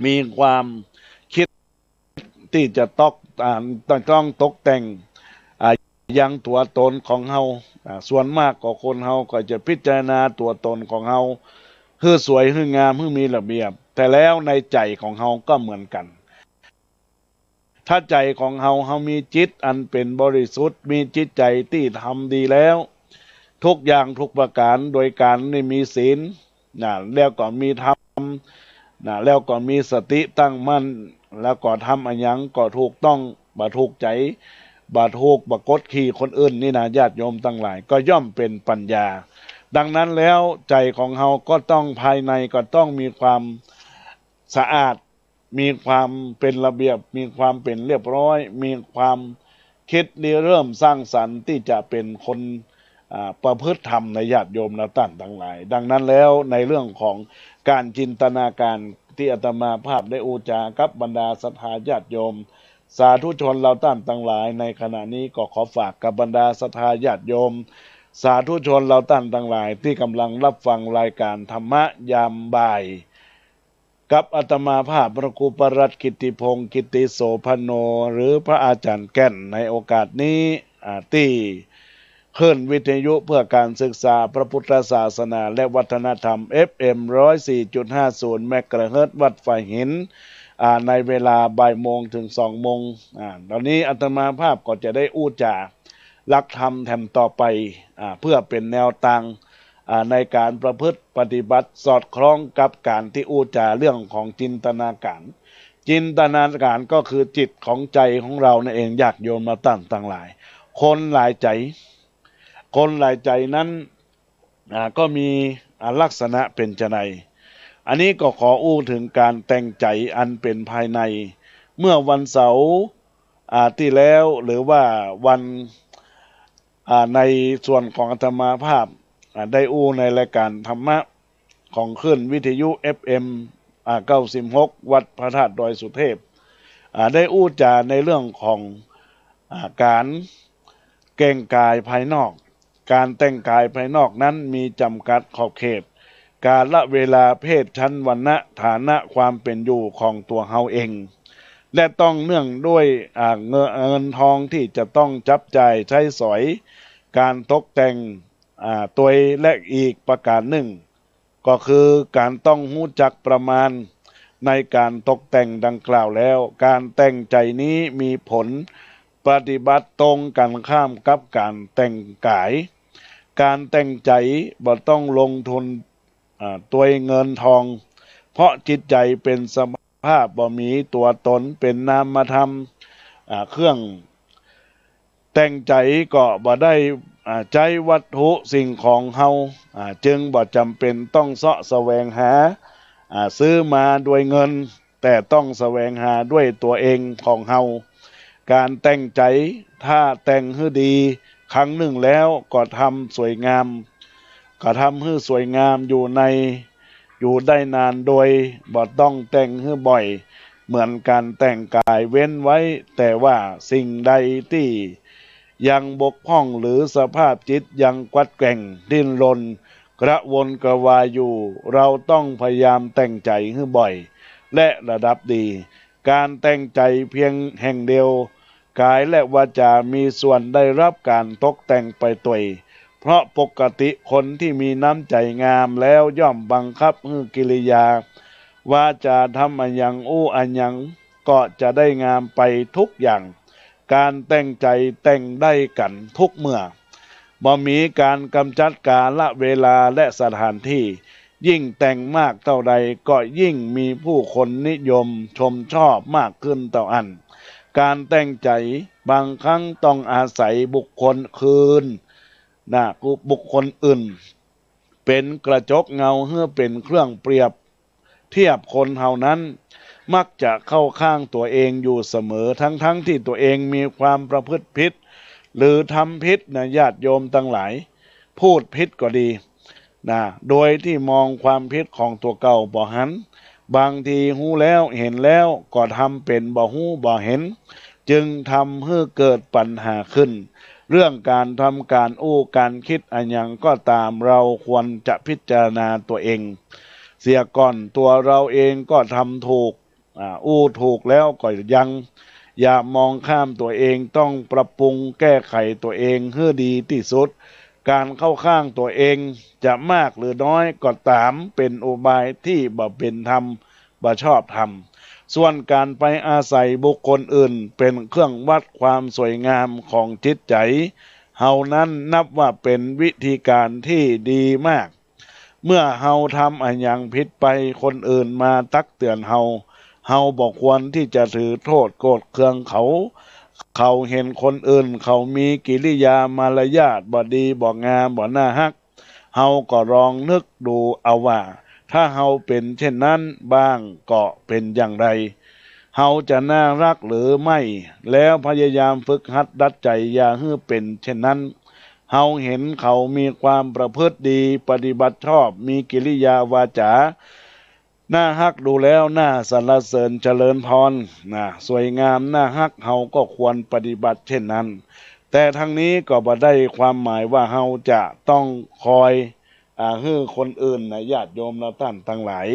มีความคิด ที่จะต้องตกแต่งยังตัวตนของเฮาส่วนมากก็คนเฮาก็จะพิจารณาตัวตนของเฮาให้สวยให้งามให้มีระเบียบแต่แล้วในใจของเฮาก็เหมือนกันถ้าใจของเฮามีจิตอันเป็นบริสุทธิ์มีจิตใจที่ทำดีแล้วทุกอย่างทุกประการโดยการได้มีศีลแล้วก็มีธรรมแล้วก็มีสติตั้งมั่นแล้วก็ทำอันยังก็ถูกต้องบ่ถูกใจบ่ถูกบ่กดขี่คนอื่นนี่นะญาติโยมทั้งหลายก็ย่อมเป็นปัญญาดังนั้นแล้วใจของเฮาก็ต้องภายในก็ต้องมีความสะอาดมีความเป็นระเบียบมีความเป็นเรียบร้อยมีความคิดเริ่มสร้างสรรค์ที่จะเป็นคนประพฤติธรรมในญาติโยมและท่านทั้งหลายดังนั้นแล้วในเรื่องของการจินตนาการที่อาตมาภาพได้อุจากับบรรดาศรัทธาญาติโยมสาธุชนเราท่านทั้งหลายในขณะนี้ก็ขอฝากกับบรรดาศรัทธาญาติโยมสาธุชนเราท่านทั้งหลายที่กำลังรับฟังรายการธรรมะยามบ่ายกับอาตมาภาพพระครูปรัตน์กิตติพงศ์กิตติโสพโนหรือพระอาจารย์แก่นในโอกาสนี้ที่ขึ้นวิทยุเพื่อการศึกษาพระพุทธศาสนาและวัฒนธรรม FM 104.50 เมกะเฮิรตซ์วัดฝ่ายหินในเวลาบ่ายโมงถึง2 โมงตอนนี้อาตมาภาพก็จะได้อู้จาหลักธรรมแถมต่อไปเพื่อเป็นแนวทางในการประพฤติปฏิบัติสอดคล้องกับการที่อู้จาเรื่องของจินตนาการจินตนาการก็คือจิตของใจของเรานั่นเองญาติโยมมาตั้งหลายคนหลายใจนั้นก็มีลักษณะเป็นไฉนอันนี้ก็ขออู้ถึงการแต่งใจอันเป็นภายในเมื่อวันเสาร์ที่แล้วหรือว่าวันในส่วนของอาตมาภาพได้อู้ในรายการธรรมะของขึ้นวิทยุ FM 96วัดพระธาตุดอยสุเทพได้อู้จาในเรื่องของการแต่งกายภายนอกการแต่งกายภายนอกนั้นมีจำกัดขอบเขตกาลเวลาเพศชั้นวรรณะฐานะความเป็นอยู่ของตัวเฮาเองและต้องเนื่องด้วยเงินทองที่จะต้องจับจ่ายใช้สอยการตกแต่งตัวและอีกประการหนึ่งก็คือการต้องรู้จักประมาณในการตกแต่งดังกล่าวแล้วการแต่งใจนี้มีผลปฏิบัติตรงกันข้ามกับการแต่งกายการแต่งใจบ่ต้องลงทุนตัวเงินทองเพราะจิตใจเป็นสภาพบ่มีตัวตนเป็นนามธรรมเครื่องแต่งใจก็บ่ได้ใจวัตถุสิ่งของเฮาจึงบ่จำเป็นต้องเสาะแสวงหาซื้อมาด้วยเงินแต่ต้องแสวงหาด้วยตัวเองของเฮาการแต่งใจถ้าแต่งให้ดีครั้งหนึ่งแล้วก็ทำสวยงามก็ทำให้สวยงามอยู่ได้นานโดยบ่ต้องแต่งให้บ่อยเหมือนการแต่งกายเว้นไว้แต่ว่าสิ่งใดที่ยังบกพร่องหรือสภาพจิตยังกวัดแกว่งดิ้นรนกระวนกระวายอยู่เราต้องพยายามแต่งใจให้บ่อยและระดับดีการแต่งใจเพียงแห่งเดียวกายและวาจามีส่วนได้รับการตกแต่งไปตัวเพราะปกติคนที่มีน้ำใจงามแล้วย่อมบังคับให้กิริยาวาจาทำอันยังอู้อันยังก็จะได้งามไปทุกอย่างการแต่งใจแต่งได้กันทุกเมื่อบ่มีการกำจัดกาลเวลาและสถานที่ยิ่งแต่งมากเท่าใดก็ยิ่งมีผู้คนนิยมชมชอบมากขึ้นเท่านั้นการแต่งใจบางครั้งต้องอาศัยบุคคลคืนบุคคลอื่นเป็นกระจกเงาเพื่อเป็นเครื่องเปรียบเทียบคนเฮานั้นมักจะเข้าข้างตัวเองอยู่เสมอทั้งที่ตัวเองมีความประพฤติผิดหรือทำผิดญาติโยมทั้งหลายพูดผิดก็ดีโดยที่มองความผิดของตัวเก่าบ่หันบางทีหูแล้วเห็นแล้วก็ทำเป็นบ่หูบ่เห็นจึงทำให้เกิดปัญหาขึ้นเรื่องการทำการอู้การคิดอันยังก็ตามเราควรจะพิจารณาตัวเองเสียก่อนตัวเราเองก็ทำถูกอู้ถูกแล้วก็ยัง อย่ามองข้ามตัวเองต้องปรับปรุงแก้ไขตัวเองให้ดีที่สุดการเข้าข้างตัวเองจะมากหรือน้อยก็ตามเป็นอุบายที่บ่เป็นธรรมบ่ชอบธรรมส่วนการไปอาศัยบุคคลอื่นเป็นเครื่องวัดความสวยงามของจิตใจเฮานั้นนับว่าเป็นวิธีการที่ดีมากเมื่อเฮาทำอันอย่างผิดไปคนอื่นมาตักเตือนเฮาบอกควรที่จะถือโทษโกรธเคืองเขาเห็นคนอื่นเขามีกิริยามารยาทบ่ดีบ่งามบ่น่าฮักเฮาก็ลองนึกดูเอาว่าถ้าเฮาเป็นเช่นนั้นบ้างก็เป็นอย่างไรเฮาจะน่ารักหรือไม่แล้วพยายามฝึกหัดดัดใจอย่าให้เป็นเช่นนั้นเฮาเห็นเขามีความประพฤติดีปฏิบัติชอบมีกิริยาวาจาน่าฮักดูแล้วน่าสรรเสริญเจริญพรสวยงามน่าฮักเฮาก็ควรปฏิบัติเช่นนั้นแต่ทั้งนี้ก็บ่ได้ความหมายว่าเฮาจะต้องคอยให้คนอื่นญาติโยมเราท่านทั้งหลาย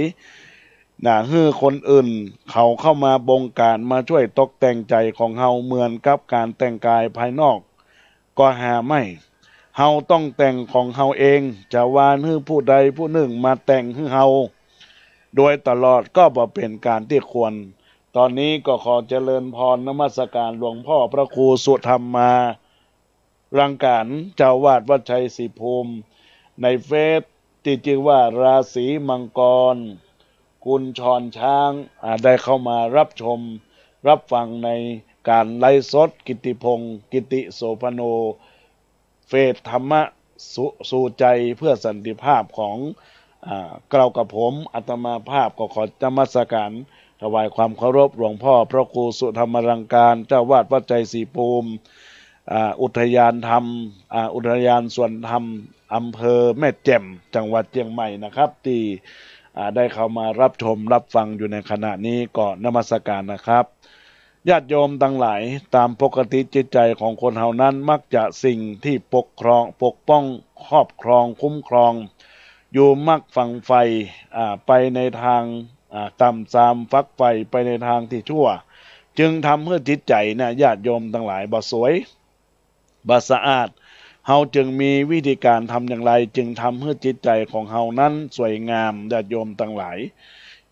ให้คนอื่นเขาเข้ามาบงการมาช่วยตกแต่งใจของเฮาเหมือนกับการแต่งกายภายนอกก็หาไม่เฮาต้องแต่งของเฮาเองจะวานให้ผู้ใดผู้หนึ่งมาแต่งให้เฮาโดยตลอดก็บ่เป็นการที่ควรตอนนี้ก็ขอเจริญพรนมัสการหลวงพ่อพระครูสุธรรมารังการเจ้าวาดวัดชัยศรีภูมิในเฟซที่จริงว่าราศีมังกรกุลชรช้างได้เข้ามารับชมรับฟังในการไลฟ์สดกิตติพงศ์กิติโสพโนเฟซธรรมะสู่ใจเพื่อสันติภาพของกล่าวกับผมอาตมาภาพก็ขอนมัสการถวายความเคารพหลวงพ่อพระครูสุธรรมรังการเจ้าวาดวัดใจศรีภูมิอุทยานธรรมอุทยานส่วนธรรมอำเภอแม่แจ่มจังหวัดเชียงใหม่นะครับที่ได้เข้ามารับชมรับฟังอยู่ในขณะนี้ก็นมัสการนะครับญาติโยมทั้งหลายตามปกติจิตใจของคนเฮานั้นมักจะสิ่งที่ปกป้องครอบครองคุ้มครองอยู่มักฝังไฟไปในทางต่ำซามฟักไฟไปในทางที่ชั่วจึงทำให้จิตใจญาติโยมทั้งหลายบ่สวยบ่สะอาดเฮาจึงมีวิธีการทำอย่างไรจึงทำให้จิตใจของเฮานั้นสวยงามญาติโยมทั้งหลาย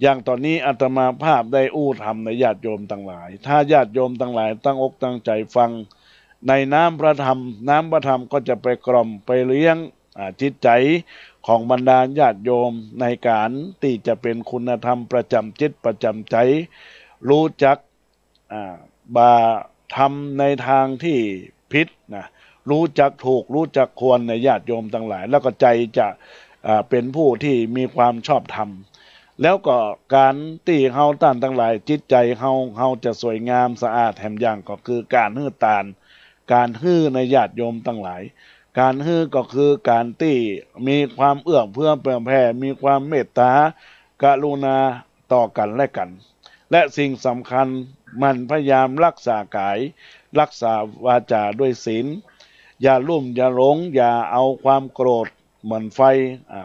อย่างตอนนี้อาตมาภาพได้อู้ทำในญาติโยมทั้งหลายถ้าญาติโยมทั้งหลายตั้งอกตั้งใจฟังในน้ำพระธรรมก็จะไปกล่อมไปเลี้ยงจิตใจของบรรดาญาติโยมในการที่จะเป็นคุณธรรมประจำจิตประจำใจรู้จักบาทำในทางที่ผิดรู้จักถูกรู้จักควรในญาติโยมทั้งหลายแล้วก็ใจจะเป็นผู้ที่มีความชอบธรรมแล้วก็การที่เฮาต้านทั้งหลายจิตใจเฮาจะสวยงามสะอาดแถมอย่างก็คือการฮื้อตานการฮื้อในญาติโยมทั้งหลายการฮื้อก็คือการที่มีความเอื้อเฟื้อเผื่อแผ่มีความเมตตากรุณาต่อกันและกันและสิ่งสำคัญมันพยายามรักษากายรักษาวาจาด้วยศีลอย่าลุ่มอย่าหลงอย่าเอาความโกรธเหมือนไฟ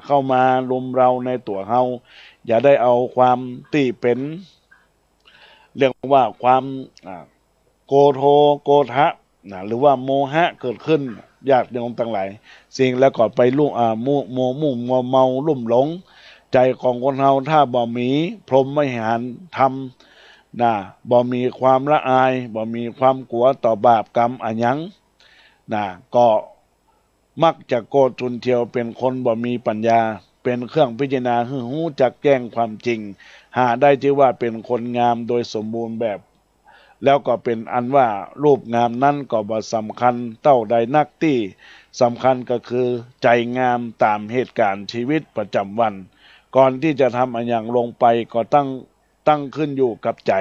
เข้ามาลุมเราในตัวเฮาอย่าได้เอาความที่เป็นเรียกว่าความโกโทโกทะหรือว่าโมหะเกิดขึ้นญาติโยมทั้งหลายสิ่งแล้วก็ไปลุ่มมุ่งเมาลุ่มหลงใจของคนเฮาถ้าบ่มีพรหมวิหารธรรมบ่มีความละอายบ่มีความกลัวต่อบาปกรรมอันยังก็มักจะโกรธทุนเทียวเป็นคนบ่มีปัญญาเป็นเครื่องพิจารณาให้รู้จักแจ้งความจริงหาได้ชื่อว่าเป็นคนงามโดยสมบูรณ์แบบแล้วก็เป็นอันว่ารูปงามนั้นก็บ่สำคัญเท่าใดนักที่สำคัญก็คือใจงามตามเหตุการณ์ชีวิตประจำวันก่อนที่จะทำอันอย่างลงไปก็ตั้งขึ้นอยู่กับใจ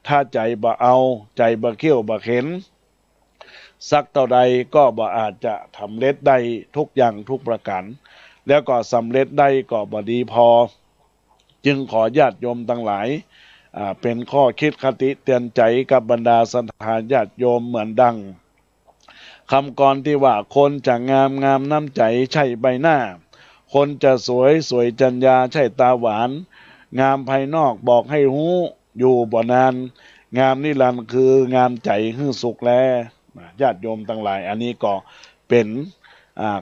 ถ้าใจบ่เอาใจบ่เขี้ยวบ่เข็นสักเท่าใดก็บ่อาจจะทำเร็จได้ทุกอย่างทุกประการแล้วก็สำเร็จได้ก็บ่ดีพอจึงขอญาติโยมทั้งหลายเป็นข้อคิดคติเตือนใจกับบรรดาศรัทธาญาติโยมเหมือนดังคำกรที่ว่าคนจะงามน้ำใจใช่ใบหน้าคนจะสวยจัญญาใช่ตาหวานงามภายนอกบอกให้หู้อยู่บ่นาน งามนิรันดร์คืองามใจหื้อสุขแลญาติโยมทั้งหลายอันนี้ก็เป็น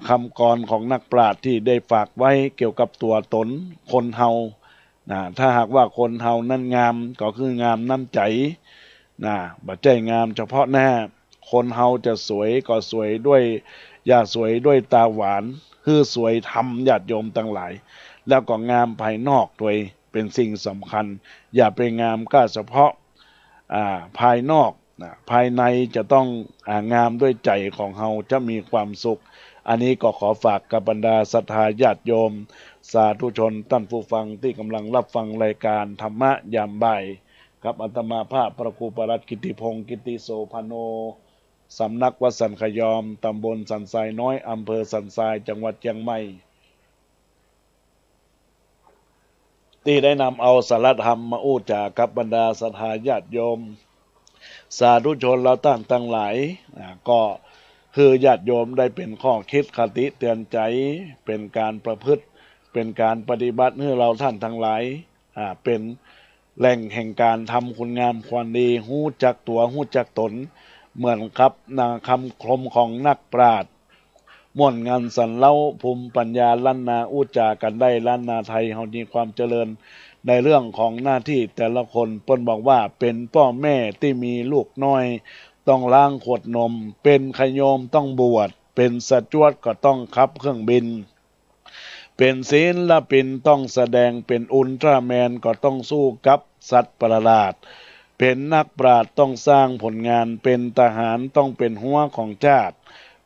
คำกรของนักปราชญ์ที่ได้ฝากไว้เกี่ยวกับตัวตนคนเฮาถ้าหากว่าคนเฮานั้นงามก็คืองามน้ำใจบ่ใจงามเฉพาะหน้าคนเฮาจะสวยก็สวยด้วยอย่าสวยด้วยตาหวานคือสวยธรรมญาติโยมทั้งหลายแล้วก็งามภายนอกด้วยเป็นสิ่งสำคัญอย่าไปงามก็เฉพาะภายนอกภายในจะต้องงามด้วยใจของเฮาจะมีความสุขอันนี้ก็ขอฝากกับบรรดาศรัทธาญาติโยมสาธุชนท่านผู้ฟังที่กำลังรับฟังรายการธรรมะยามบ่ายครับอาตมาภาพพระครูปรัตน์กิติพงศ์กิติโสภโนสำนักวัดสันขยอมตำบลสันทรายน้อยอำเภอสันทรายจังหวัดเชียงใหม่ที่ได้นำเอาสารธรรมมาอู้จากับบรรดาศรัทธาญาติโยมสาธุชนเราท่านทั้งหลายก็คือญาติโยมได้เป็นข้อคิดคติเตือนใจเป็นการประพฤติเป็นการปฏิบัติให้เราท่านทั้งหลายเป็นแหล่งแห่งการทำคุณงามความดีหู้จักตัวหู้จักตนเหมือนครับคำคมของนักปราชญ์ม่วนงานสันเล่าภูมิปัญญาล้านนาอู้จากันได้ล้านนาไทยเฮามีความเจริญในเรื่องของหน้าที่แต่ละคนเปิ้นบอกว่าเป็นพ่อแม่ที่มีลูกน้อยต้องล้างขวดนมเป็นขโยมต้องบวชเป็นสจวดก็ต้องขับเครื่องบินเป็นศิลปินต้องแสดงเป็นอุลตร้าแมนก็ต้องสู้กับสัตว์ประหลาดเป็นนักปราชญ์ต้องสร้างผลงานเป็นทหารต้องเป็นหัวของชาติ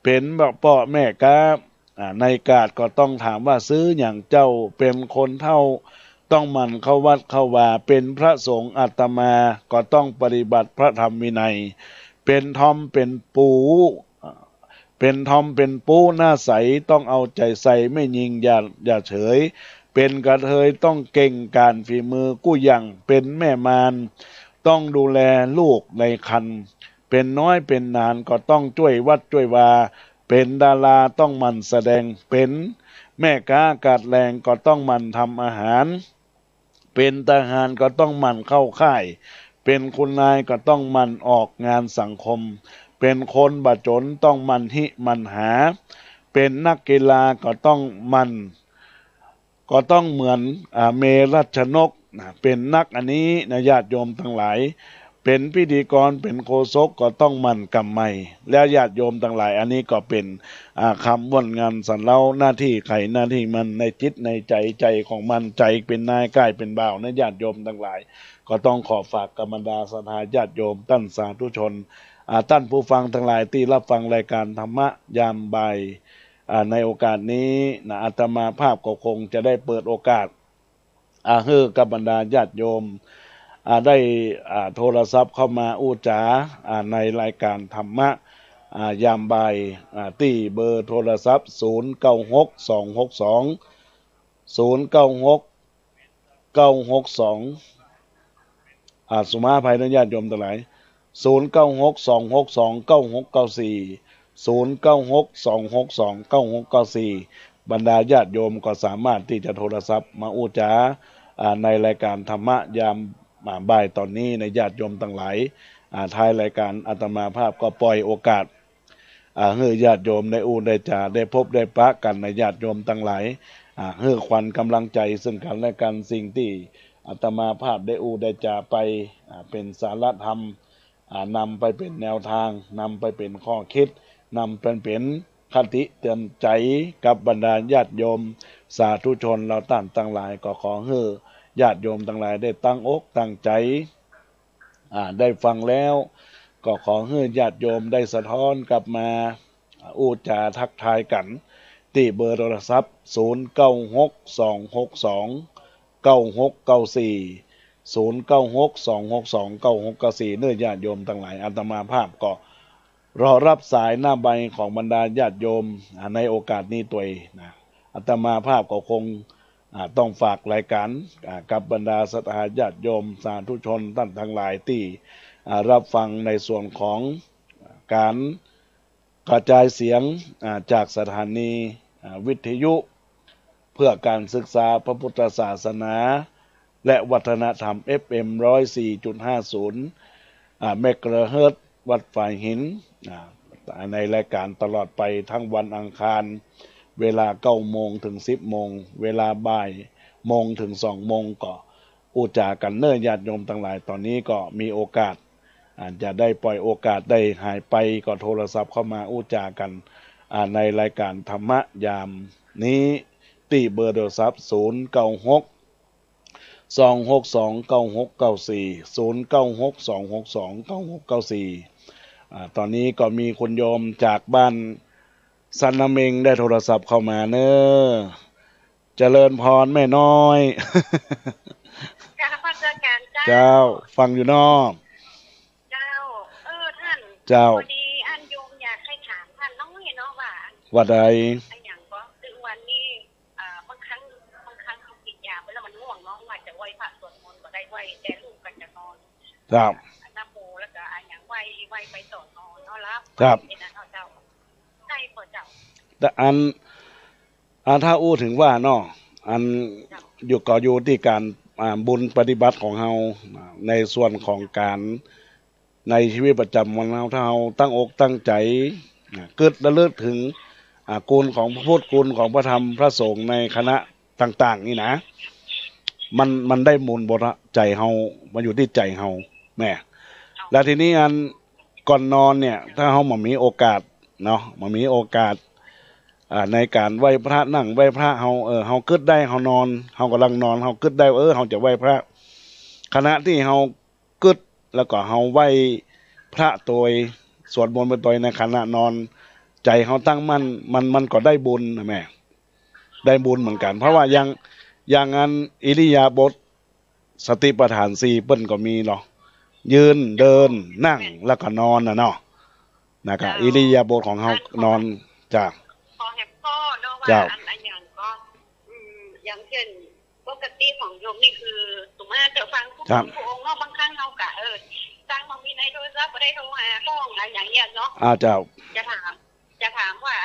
เป็นพ่อแม่กาในกาดก็ต้องถามว่าซื้ออย่างเจ้าเป็นคนเท่าต้องหมั่นเข้าวัดเข้าวาเป็นพระสงฆ์อาตมาก็ต้องปฏิบัติพระธรรมวินัยเป็นทอมเป็นปูเป็นทอมเป็นปูหน้าใสต้องเอาใจใส่ไม่ยิงอย่าเฉยเป็นกระเทยต้องเก่งการฝีมือกู้ยังเป็นแม่มารต้องดูแลลูกในครรภ์เป็นน้อยเป็นนานก็ต้องช่วยวัดช่วยวาเป็นดาราต้องมันแสดงเป็นแม่ค้ากาดแรงก็ต้องมันทำอาหารเป็นทหารก็ต้องมันเข้าค่ายเป็นคุณนายก็ต้องมันออกงานสังคมเป็นคนบาจนต้องมันหิมันหาเป็นนักกีฬาก็ต้องมันก็ต้องเหมือนเมรัชนกเป็นนักอันนี้นะญาติโยมทั้งหลายเป็นพิธีกรเป็นโฆษกก็ต้องมันกำไมแล้วญาติโยมทั้งหลายอันนี้ก็เป็นคำว่นงานสันเล่าหน้าที่ใครหน้าที่มันในจิตในใจของมันใจเป็นนายกายเป็นบ่าวนะญาติโยมทั้งหลายก็ต้องขอฝากกับบรรดาศรัทธาญาติโยมท่านสาธุชนท่านผู้ฟังทั้งหลายที่รับฟังรายการธรรมะยามบ่ายในโอกาสนี้อาตมาภาพก็คงจะได้เปิดโอกาสให้กับบรรดาญาติโยมได้โทรศัพท์เข้ามาอู้จาในรายการธรรมะยามบ่ายที่เบอร์โทรศัพท์0962620962สุมาภัยญาติโยมทั้งหลาย0962629694บรรดาญาติโยมก็สามารถที่จะโทรศัพท์มาอู้จาในรายการธรรมะยามบ่ายตอนนี้ในญาติโยมทั้งหลายท้ายรายการอาตมาภาพก็ปล่อยโอกาสให้ญาติโยมได้อู้ได้จาได้พบได้ปะกันในญาติโยมทั้งหลายให้ขวัญกำลังใจซึ่งกันและกันสิ่งที่อาตมาภาพได้อู้ได้จาไปเป็นสาระธรรมนำไปเป็นแนวทางนำไปเป็นข้อคิดนำเป็นคติเตือนใจกับบรรดาญาติโยมสาธุชนเราท่านทั้งหลายก็ขอให้ญาติโยมทั้งหลายได้ตั้งอกตั้งใจได้ฟังแล้วก็ขอให้ญาติโยมได้สะท้อนกลับมาอู้จาทักทายกันที่เบอร์โทรศัพท์0962629694เนื้อญาติโยมทั้งหลายอาตมาภาพก็รอรับสายหน้าใบของบรรดาญาติโยมในโอกาสนี้ตัวเองอาตมาภาพก็คงต้องฝากรายการกับบรรดาศรัทธาญาติโยมสาธุชนท่านทั้งหลายที่รับฟังในส่วนของการกระจายเสียงจากสถานีวิทยุเพื่อการศึกษาพระพุทธศาสนาและวัฒนธรรม FM 104.50 เมกะเฮิรตซ์วัดฝ่ายหินในรายการตลอดไปทั้งวันอังคารเวลา9 โมงถึง10 โมงเวลาบ่ายโมงถึง2 โมงก็อู้จากันเน้อญาติโยมทั้งหลายตอนนี้ก็มีโอกาสอาจจะได้ปล่อยโอกาสได้หายไปก็โทรศัพท์เข้ามาอู้จากันในรายการธรรมะยามนี้ที่เบอร์โทรศัพท์096 262 9694 ตอนนี้ก็มีคุณโยมจากบ้านสันนาเมงได้โทรศัพท์เข้ามาเนอะเจริญพรแม่น้อยเจ้าฟังอยู่นอกเจ้าท่านเจ้าพอดีอันโยมอยากให้ถามท่านน้อยเนาะว่าใดอย่างก็ถึงวันนี้บางครั้งเขากินยาไปแล้วมันง่วงเนาะว่าจะไหว้พระสวดมนต์ก็ได้ไหว้แต่ลูกกันจะนอนครับน้ำโมแล้วก็อย่างไหว้ไปต่อนอนเนาะรับครับเจ้าใช่ป่ะเจ้าแต่ถ้าอู้ถึงว่าเนาะอันอยู่ที่การบุญปฏิบัติของเราในส่วนของการในชีวิตประจำวันเราถ้าเราตั้งอกตั้งใจเกิดระลึกถึงคุณของพระพุทธคุณของพระธรรมพระสงฆ์ในคณะต่างๆนี่นะมันได้มูลบทใจเฮามาอยู่ที่ใจเฮาแม่แล้วทีนี้ก่อนนอนเนี่ยถ้าเฮามามีโอกาสเนาะมามีโอกาสในการไหว้พระนั่งไหว้พระเฮาเกิดได้เฮานอนเฮากำลังนอนเฮาเกิดได้เฮาจะไหว้พระขณะที่เฮาเกิดแล้วก็เฮาไหว้พระโดยสวดมนต์ไปโดยในขณะนอนใจเฮาตั้งมั่นมันก็ได้บุญนะแม่ได้บุญเหมือนกันเพราะว่าอย่างนั้นอิริยาบถสติปัฏฐาน4เปิ้นก็มีเนาะยืนเดินนั่งแล้วก็นอนน่ะเนาะนะครับอิริยาบถของเฮานอนจ้ะขอให้พ่อเนาะว่าอันอย่างก็อย่างเช่นปกติของโยมนี่คือสมมติจะฟังผู้องค์เนาะบางครั้งเฮากะสร้างมีในโทรศัพท์บ่ได้โทรหาห้องอะไรอย่างเงี้ยเนาะเจ้าจะถามว่า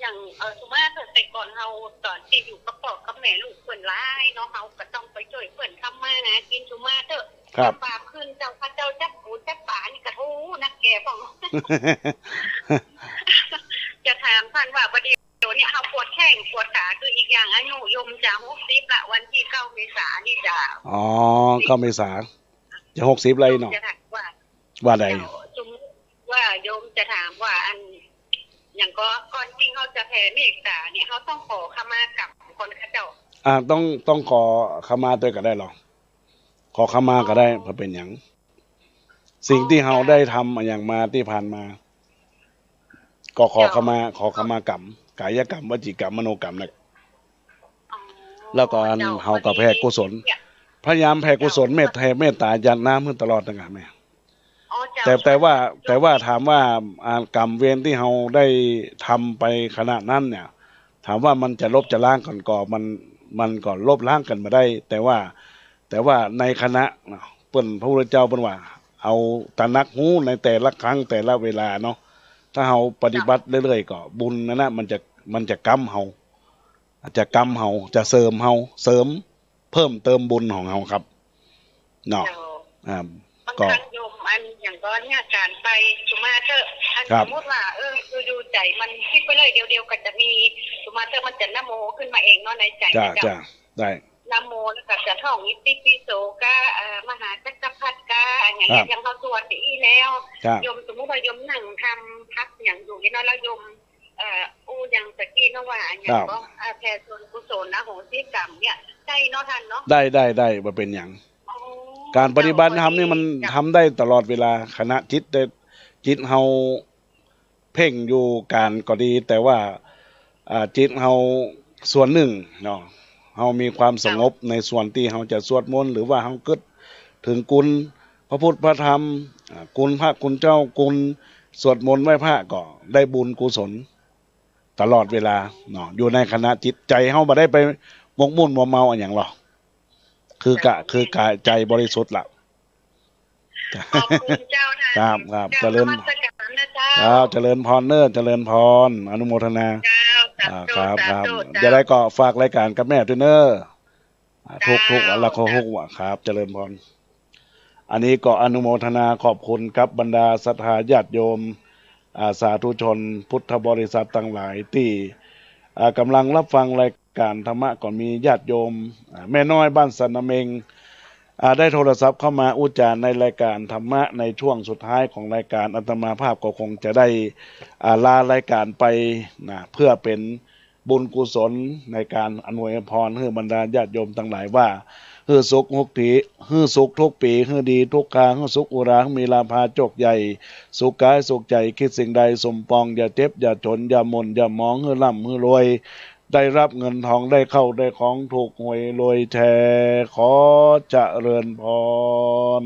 อย่างสมมติแต่ก่อนเฮาตอนที่อยู่กับพ่อกับแม่ลูกเพิ่นหลายเนาะเฮาก็ต้องไปช่วยเพิ่นทำมาหากินสมมติลำบากขึ้นเจ้าพระเจ้าจักปูจักป่านี่ก็โธ่นักแก่พ่อจะถามท่านว่าประเดี๋ยวนี้เฮาปวดแข้งปวดขาคืออีกอย่างอายุโยมจะ60ละวันที่9 เมษายนนี่จ้ะ9 เมษายนจะ60เลยเนาะว่าใดสมมุติว่าโยมจะถามว่าอย่างก็ก่อนจริงเขาจะแผ่เมตตาเนี่ยเขาต้องขอขมากับคนข้าเจ้าต้องขอขมาด้วยก็ได้หรอขอขมาก็ได้เพราะเป็นอย่างสิ่งที่เราได้ทำอย่างมาที่ผ่านมาก็ขอขมากรรมกายกรรมวจีกรรมมโนกรรมนะแล้วก็เฮาก็แผ่กุศลพยายามแผ่กุศลเมตตาญาณน้ำขึ้นตลอดนะแม่แต่ว่าถามว่ากรรมเวรที่เราได้ทำไปขณะนั้นเนี่ยถามว่ามันจะลบจะล้างก่อนมันก็ลบล้างกันมาได้แต่ว่าในคณะเปิ้นพระพุทธเจ้าเปิ้นว่าเอาตระหนักรู้ในแต่ละครั้งแต่ละเวลาเนาะถ้าเราปฏิบัติเรื่อยๆก็บุญนั้นนะมันจะกำเฮาจะกำเฮาจะเสริมเฮาเสริมเพิ่มเติมบุญของเฮาครับเนาะก็โยมอย่างก็เนี่ยการไปสุมาเตอร์สมมติว่าคือดูใจมันคิดไปเลยเดียวกันจะมีสุมาเตอร์มันจะนะโมขึ้นมาเองเนาะในใจจ้ะได้นะโมแล้วก็จะท่องอิติปิโสกามหาจักรพรรดิกาอย่างเงี้ยยังเขาสวดอีแล้วโยมสมมติว่าโยมนั่งทำพักอย่างอยู่นี่เนาะแล้วโยมอย่างตะกี้เนาะว่าอย่างก็แผ่ส่วนกุศลอโหสิกรรมเนี่ยใช่เนาะท่านเนาะได้บ่เป็นหยังการปฏิบัติธรรมนี่มันทำได้ตลอดเวลาขณะจิตเฮาเพ่งอยู่การก็ดีแต่ว่าจิตเฮาส่วนหนึ่งเนาะเฮามีความสงบในส่วนที่เฮาจะสวดมนต์หรือว่าเฮาคิดถึงคุณพระพุทธพระธรรมคุณพระคุณเจ้าคุณสวดมนต์ไหว้พระก็ได้บุญกุศลตลอดเวลาเนาะอยู่ในขณะจิตใจเฮาบ่ได้ไปหมกมุ่นมัวเมาอันหยังหรอกคือกายใจบริสุทธิ์ละขอบคุณเจ้าครับเจริญเจริญพรเจริญพรอนุโมทนาครับจะได้ก็ฝากรายการกับแม่ด้วยทุกแล้วก็ทุกครับเจริญพร อันนี้ก็อนุโมทนาขอบคุณกับบรรดาศรัทธาญาติโยมสาธุชนพุทธบริษัททั้งหลายที่กำลังรับฟังรายการธรรมะก็มีญาติโยมแม่น้อยบ้านสันนเมงได้โทรศัพท์เข้ามาอุจจาระในรายการธรรมะในช่วงสุดท้ายของรายการอาตมาภาพก็คงจะได้ลารายการไปนะเพื่อเป็นบุญกุศลในการอำนวยพรให้บรรดาญาติโยมทั้งหลายว่าฮือสุขทุกทีฮือสุขทุกปีฮือดีทุกคราฮือสุขอุราฮือมีลาภาโจกใหญ่สุขกายสุขใจคิดสิ่งใดสมปองอย่าเจ็บอย่าจนอย่าหม่นอย่ามองฮือร่ำฮือรวยได้รับเงินทองได้เข้าได้ของถูกหวยรวยแท้ขอเจริญพร